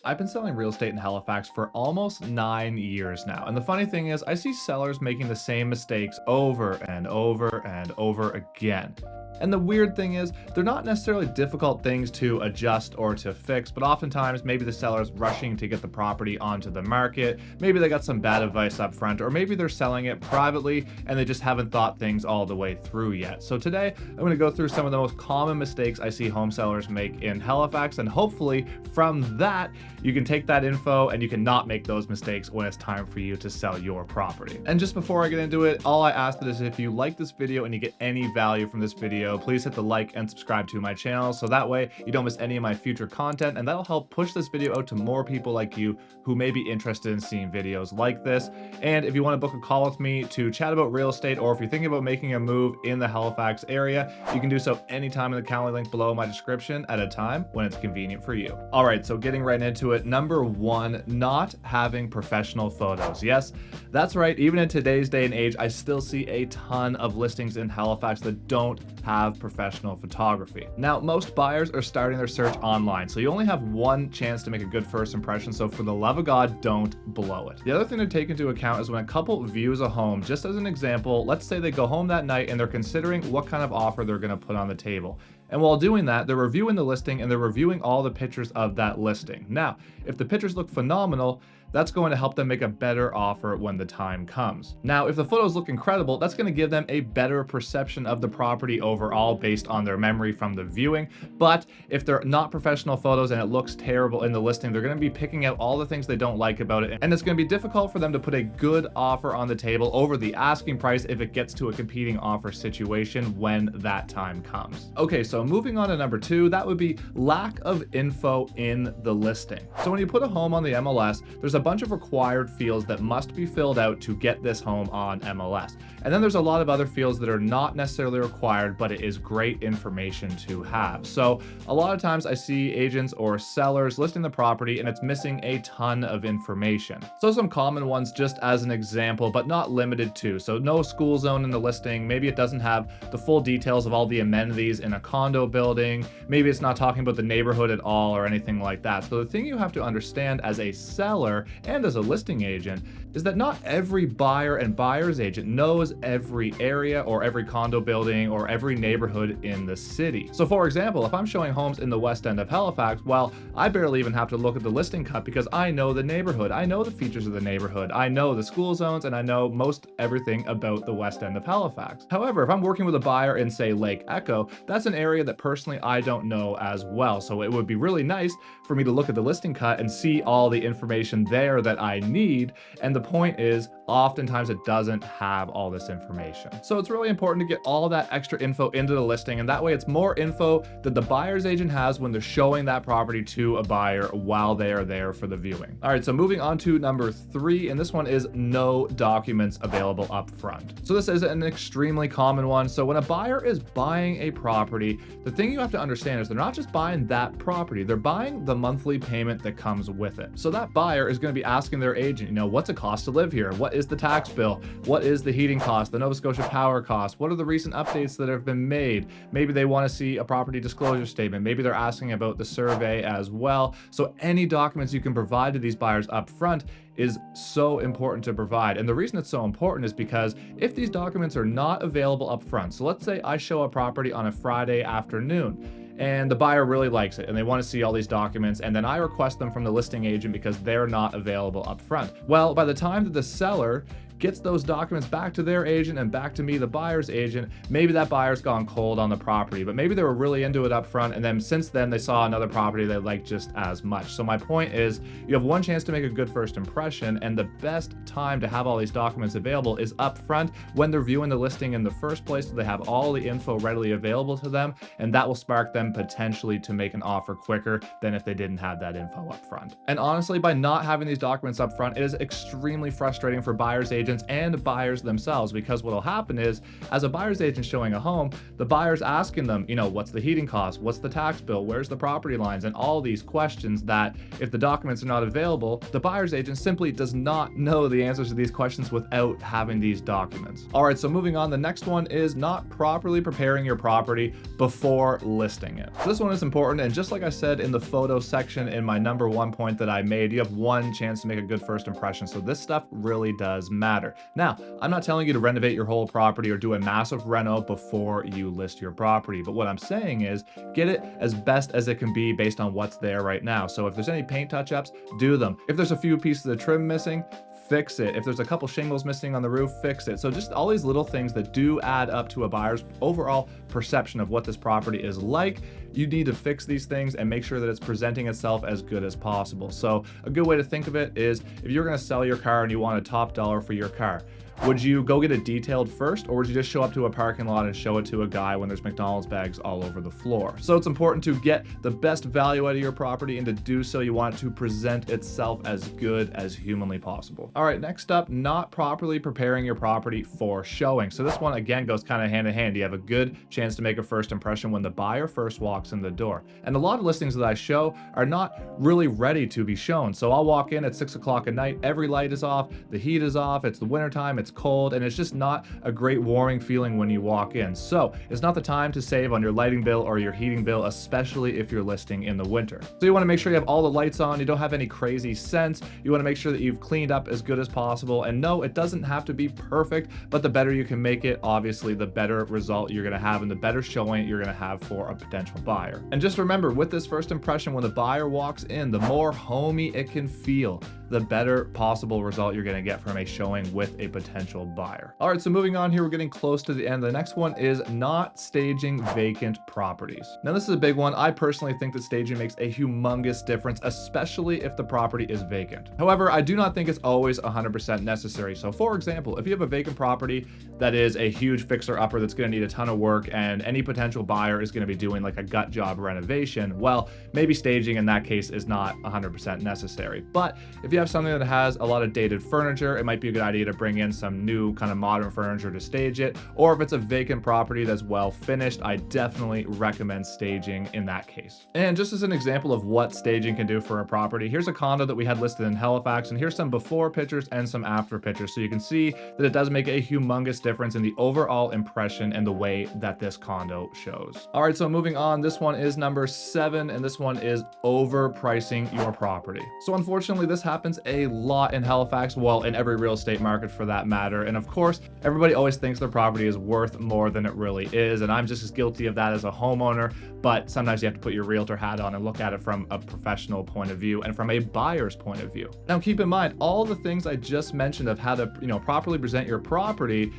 I've been selling real estate in Halifax for almost 9 years now. And the funny thing is, I see sellers making the same mistakes over and over and over again. And the weird thing is, they're not necessarily difficult things to adjust or to fix, but oftentimes maybe the seller's rushing to get the property onto the market. Maybe they got some bad advice up front, or maybe they're selling it privately and they just haven't thought things all the way through yet. So today, I'm going to go through some of the most common mistakes I see home sellers make in Halifax, and hopefully from that, you can take that info and you can not make those mistakes when it's time for you to sell your property. And just before I get into it, all I ask is if you like this video and you get any value from this video, please hit the like and subscribe to my channel so that way you don't miss any of my future content, and that'll help push this video out to more people like you who may be interested in seeing videos like this. And if you want to book a call with me to chat about real estate, or if you're thinking about making a move in the Halifax area, you can do so anytime in the Calendly link below in my description at a time when it's convenient for you. All right, so getting right into it. Number one, not having professional photos. Yes, that's right. Even in today's day and age, I still see a ton of listings in Halifax that don't have professional photography. Now, most buyers are starting their search online, so you only have one chance to make a good first impression. So for the love of God, don't blow it. The other thing to take into account is when a couple views a home, just as an example, let's say they go home that night and they're considering what kind of offer they're going to put on the table. And while doing that, they're reviewing the listing and they're reviewing all the pictures of that listing. Now, if the pictures look phenomenal, that's going to help them make a better offer when the time comes. Now, if the photos look incredible, that's going to give them a better perception of the property overall based on their memory from the viewing. But if they're not professional photos and it looks terrible in the listing, they're going to be picking out all the things they don't like about it. And it's going to be difficult for them to put a good offer on the table over the asking price if it gets to a competing offer situation when that time comes. Okay, so moving on to number two, that would be lack of info in the listing. So when you put a home on the MLS, there's a bunch of required fields that must be filled out to get this home on MLS. And then there's a lot of other fields that are not necessarily required, but it is great information to have. So a lot of times I see agents or sellers listing the property and it's missing a ton of information. So some common ones just as an example, but not limited to. So no school zone in the listing. Maybe it doesn't have the full details of all the amenities in a condo building. Maybe it's not talking about the neighborhood at all or anything like that. So the thing you have to understand as a seller and as a listing agent is that not every buyer and buyer's agent knows every area or every condo building or every neighborhood in the city. So for example, if I'm showing homes in the west end of Halifax, well, I barely even have to look at the listing cut because I know the neighborhood. I know the features of the neighborhood. I know the school zones and I know most everything about the west end of Halifax. However, if I'm working with a buyer in, say, Lake Echo, that's an area that personally I don't know as well. So it would be really nice for me to look at the listing cut and see all the information there that I need. And the point is, oftentimes it doesn't have all this information. So it's really important to get all that extra info into the listing, and that way it's more info that the buyer's agent has when they're showing that property to a buyer while they are there for the viewing. All right, so moving on to number three, and this one is no documents available up front. So this is an extremely common one. So when a buyer is buying a property, the thing you have to understand is they're not just buying that property, they're buying the monthly payment that comes with it. So that buyer is going to be asking their agent, what's it cost to live here? What is the tax bill? What is the heating cost, the Nova Scotia power cost? What are the recent updates that have been made? Maybe they want to see a property disclosure statement. Maybe they're asking about the survey as well. So any documents you can provide to these buyers up front is so important to provide. And the reason it's so important is because if these documents are not available up front, so let's say I show a property on a Friday afternoon, and the buyer really likes it and they want to see all these documents, and then I request them from the listing agent because they're not available up front. Well, by the time that the seller gets those documents back to their agent and back to me, the buyer's agent, maybe that buyer's gone cold on the property, but maybe they were really into it up front, and then since then they saw another property they liked just as much. So my point is, you have one chance to make a good first impression, and the best time to have all these documents available is up front when they're viewing the listing in the first place, so they have all the info readily available to them, and that will spark them potentially to make an offer quicker than if they didn't have that info up front. And honestly, by not having these documents up front, it is extremely frustrating for buyer's agents agents and buyers themselves, because what'll happen is, as a buyer's agent showing a home, the buyer's asking them, what's the heating cost? What's the tax bill? Where's the property lines? And all these questions that, if the documents are not available, the buyer's agent simply does not know the answers to these questions without having these documents. All right, so moving on, the next one is not properly preparing your property before listing it. So this one is important, and just like I said in the photo section in my number one point that I made, you have one chance to make a good first impression, so this stuff really does matter. Now, I'm not telling you to renovate your whole property or do a massive reno before you list your property, but what I'm saying is get it as best as it can be based on what's there right now. So if there's any paint touch-ups, do them. If there's a few pieces of trim missing, fix it. If there's a couple shingles missing on the roof, fix it. So just all these little things that do add up to a buyer's overall perception of what this property is like. You need to fix these things and make sure that it's presenting itself as good as possible. So a good way to think of it is, if you're going to sell your car and you want a top dollar for your car, would you go get it detailed first, or would you just show up to a parking lot and show it to a guy when there's McDonald's bags all over the floor? So it's important to get the best value out of your property, and to do so, you want it to present itself as good as humanly possible. All right, next up, not properly preparing your property for showing. So this one, again, goes kind of hand in hand. You have a good chance to make a first impression when the buyer first walks in the door. And a lot of listings that I show are not really ready to be shown. So I'll walk in at 6 o'clock at night, every light is off, the heat is off, it's the wintertime, it's cold, and it's just not a great warming feeling when you walk in. So it's not the time to save on your lighting bill or your heating bill, especially if you're listing in the winter. So you want to make sure you have all the lights on, you don't have any crazy scents, you want to make sure that you've cleaned up as good as possible. And no, it doesn't have to be perfect, but the better you can make it, obviously the better result you're going to have and the better showing you're going to have for a potential buyer. And just remember, with this first impression, when the buyer walks in, the more homey it can feel, the better possible result you're going to get from a showing with a potential buyer. All right, so moving on here, we're getting close to the end. The next one is not staging vacant properties. Now, this is a big one. I personally think that staging makes a humongous difference, especially if the property is vacant. However, I do not think it's always 100% necessary. So for example, if you have a vacant property that is a huge fixer-upper that's going to need a ton of work, and any potential buyer is going to be doing like a gut job renovation, well, maybe staging in that case is not 100% necessary. But if you have something that has a lot of dated furniture, it might be a good idea to bring in some new kind of modern furniture to stage it. Or if it's a vacant property that's well finished, I definitely recommend staging in that case. And just as an example of what staging can do for a property, here's a condo that we had listed in Halifax, and here's some before pictures and some after pictures. So you can see that it does make a humongous difference in the overall impression and the way that this condo shows. All right, so moving on, this one is number 7, and this one is overpricing your property. So unfortunately, this happens a lot in Halifax, well, in every real estate market for that matter. And of course, everybody always thinks their property is worth more than it really is. And I'm just as guilty of that as a homeowner, but sometimes you have to put your realtor hat on and look at it from a professional point of view and from a buyer's point of view. Now, keep in mind, all the things I just mentioned of how to, properly present your property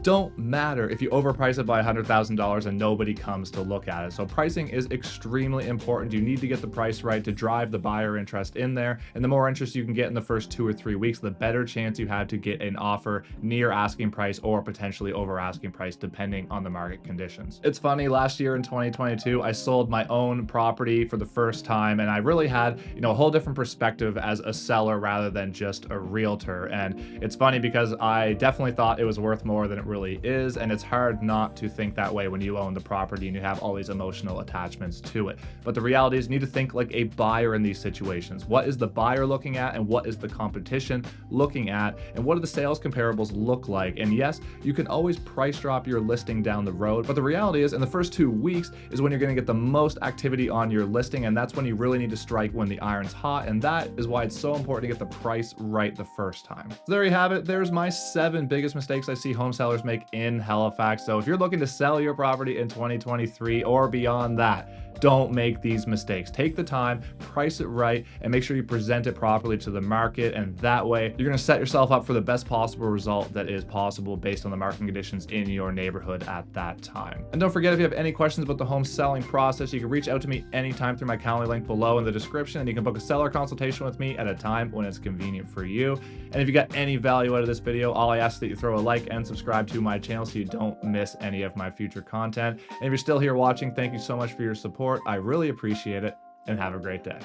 don't matter if you overprice it by $100,000 and nobody comes to look at it. So pricing is extremely important. You need to get the price right to drive the buyer interest in there. And the more interest you can get in the first 2 or 3 weeks, the better chance you have to get an offer near asking price or potentially over asking price, depending on the market conditions. It's funny, last year in 2022, I sold my own property for the first time, and I really had, a whole different perspective as a seller rather than just a realtor. And it's funny because I definitely thought it was worth more than it really is, and it's hard not to think that way when you own the property and you have all these emotional attachments to it. But the reality is, you need to think like a buyer in these situations. What is the buyer looking at, and what is the competition looking at, and what do the sales comparables look like? And yes, you can always price drop your listing down the road, but the reality is, in the first 2 weeks is when you're going to get the most activity on your listing, and that's when you really need to strike when the iron's hot. And that is why it's so important to get the price right the first time. So there you have it. There's my 7 biggest mistakes I see home sellers make in Halifax. So if you're looking to sell your property in 2023 or beyond that, don't make these mistakes. Take the time, price it right, and make sure you present it properly to the market. And that way, you're going to set yourself up for the best possible result that is possible based on the market conditions in your neighborhood at that time. And don't forget, if you have any questions about the home selling process, you can reach out to me anytime through my Calendly link below in the description, and you can book a seller consultation with me at a time when it's convenient for you. And if you got any value out of this video, all I ask is that you throw a like and subscribe to my channel so you don't miss any of my future content. And if you're still here watching, thank you so much for your support. I really appreciate it, and have a great day.